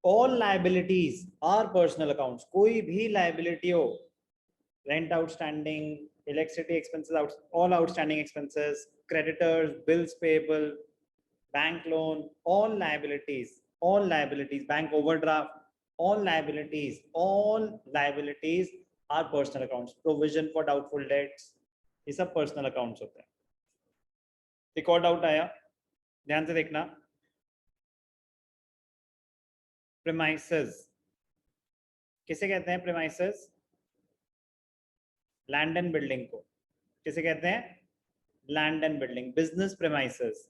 All liabilities are personal accounts, कोई भी liability हो, rent outstanding, electricity expenses, all outstanding expenses, creditors, bills payable, bank loan, all liabilities, bank overdraft, all liabilities are personal accounts. Provision for doubtful debts, ये सब personal accounts होते हैं. एक और doubt आया, ध्यान से देखना. प्रेमाइसेस किसे कहते हैं? प्रेमाइसेस लैंड एंड बिल्डिंग को किसे कहते हैं? Land and building. Business premises,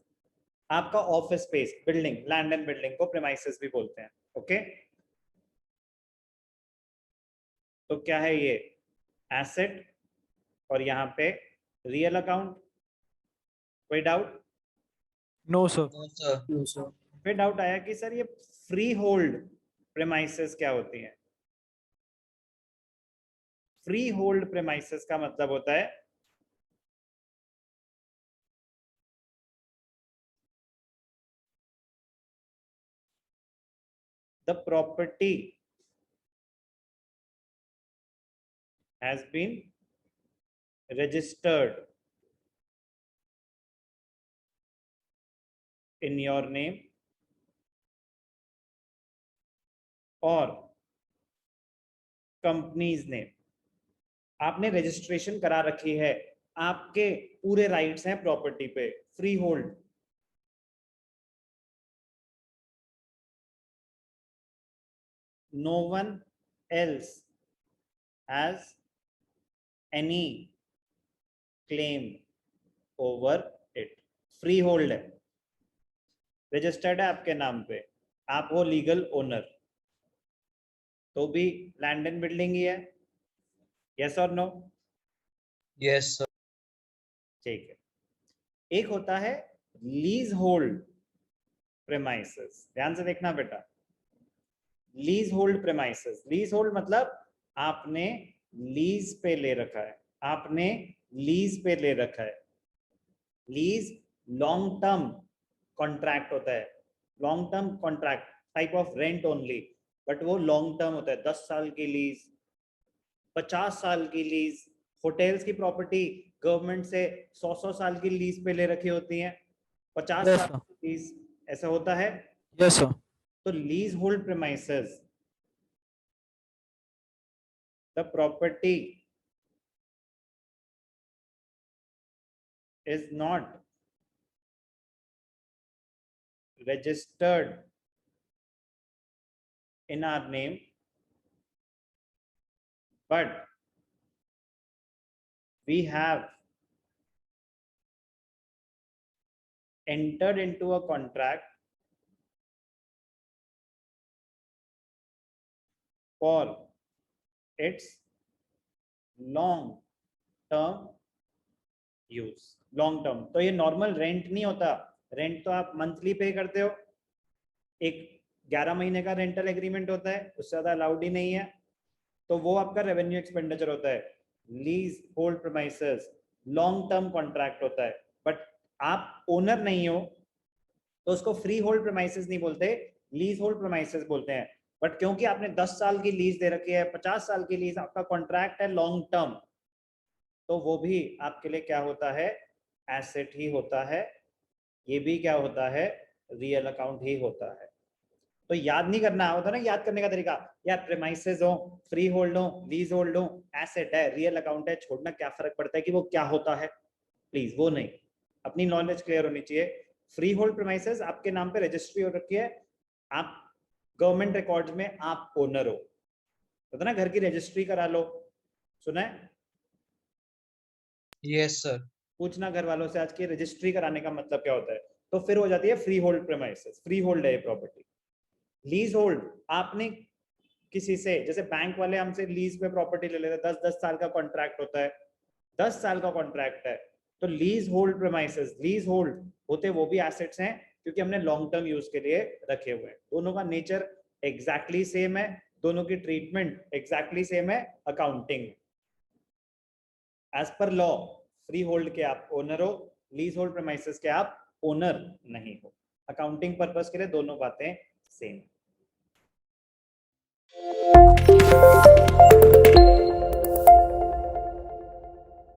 आपका office space, building, land and building को प्रेमाइसेस भी बोलते हैं. ओके, तो क्या है ये? एसेट, और यहाँ पे रियल अकाउंट. कोई doubt? No sir. No sir. फिर डाउट आया कि सर ये फ्री होल्ड प्रेमाइसेस क्या होती है? फ्री होल्ड प्रेमाइसेस का मतलब होता है the property has been registered in your name or company's name. आपने रजिस्ट्रेशन करा रखी है, आपके पूरे राइट्स हैं प्रॉपर्टी पे. Free hold. no one else has any claim over it. Free hold है, रजिस्टर्ड है आपके नाम पे, आप हो लीगल ओनर, तो भी लैंड एंड बिल्डिंग ही है. यस और नो? Yes sir. ठीक है. एक होता है लीज होल्ड प्रेमाइसेस. ध्यान से देखना बेटा, lease hold premises. Lease hold मतलब आपने लीज पे ले रखा है, आपने लीज पे ले रखा है. लीज लॉन्ग टर्म कॉन्ट्रैक्ट होता है, long term contract, type of rent only, but वो लॉन्ग टर्म होता है. 10 साल की लीज, 50 साल की लीज. होटल्स की प्रॉपर्टी गवर्नमेंट से 100 साल की लीज पे ले रखी होती हैं, 50 Yes, साल sir. की लीज. ऐसा होता है. Yes, sir. तो lease hold premises, the property is not registered in our name, but we have entered into a contract for its long term use. Long term तो ये नॉर्मल रेंट नहीं होता. Rent तो आप मंथली पे करते हो, एक 11 महीने का रेंटल एग्रीमेंट होता है, उससे ज्यादा अलाउड ही नहीं है, तो वो आपका रेवेन्यू एक्सपेंडिचर होता है. Lease hold premises long term contract होता है, बट आप ओनर नहीं हो तो उसको फ्री होल्ड प्रीमाइसेस नहीं बोलते, लीज होल्ड प्रीमाइसेस बोलते हैं. बट क्योंकि आपने 10 साल की लीज दे रखी है, 50 साल की लीज, आपका कॉन्ट्रैक्ट है लॉन्ग टर्म, तो वो भी आपके लिए क्या होता है? एसेट ही होता है. ये भी क्या होता है? रियल अकाउंट ही होता है. तो याद नहीं करना होता ना, याद करने का तरीका, यार प्रेमाइसेस हो, फ्री होल्ड हो, लीज होल्ड हो, एसेट है, रियल अकाउंट है, छोड़ना क्या फर्क पड़ता है कि वो क्या होता है? प्लीज वो नहीं, अपनी नॉलेज क्लियर होनी चाहिए. फ्री होल्ड प्रेमाइसेस आपके नाम पे रजिस्ट्री हो रखी है, आप गवर्नमेंट रिकॉर्ड्स में आप ओनर हो, पता ना, घर की रजिस्ट्री करा लो. सुना है? Yes sir. पूछना घर वालों से आज की रजिस्ट्री कराने का मतलब क्या होता है, तो फिर हो जाती है free hold premises. Free hold है ये प्रॉपर्टी. लीज होल्ड, आपने किसी से, जैसे बैंक वाले हमसे लीज पे प्रॉपर्टी ले लेते हैं, 10-10 साल का कॉन्ट्रैक्ट होता है, 10 साल का कॉन्ट्रैक्ट है, तो lease hold premises, lease hold होते वो भी एसेट्स हैं, क्योंकि हमने लॉन्ग टर्म यूज के लिए रखे हुए हैं. दोनों का नेचर एग्जैक्टली सेम है, दोनों की ट्रीटमेंट एग्जैक्टली सेम है accounting. As per law free hold के आप ओनर हो, लीज होल्ड प्रेमाइसेस के आप ओनर नहीं हो। अकाउंटिंग पर्पस के लिए दोनों बातें सेम।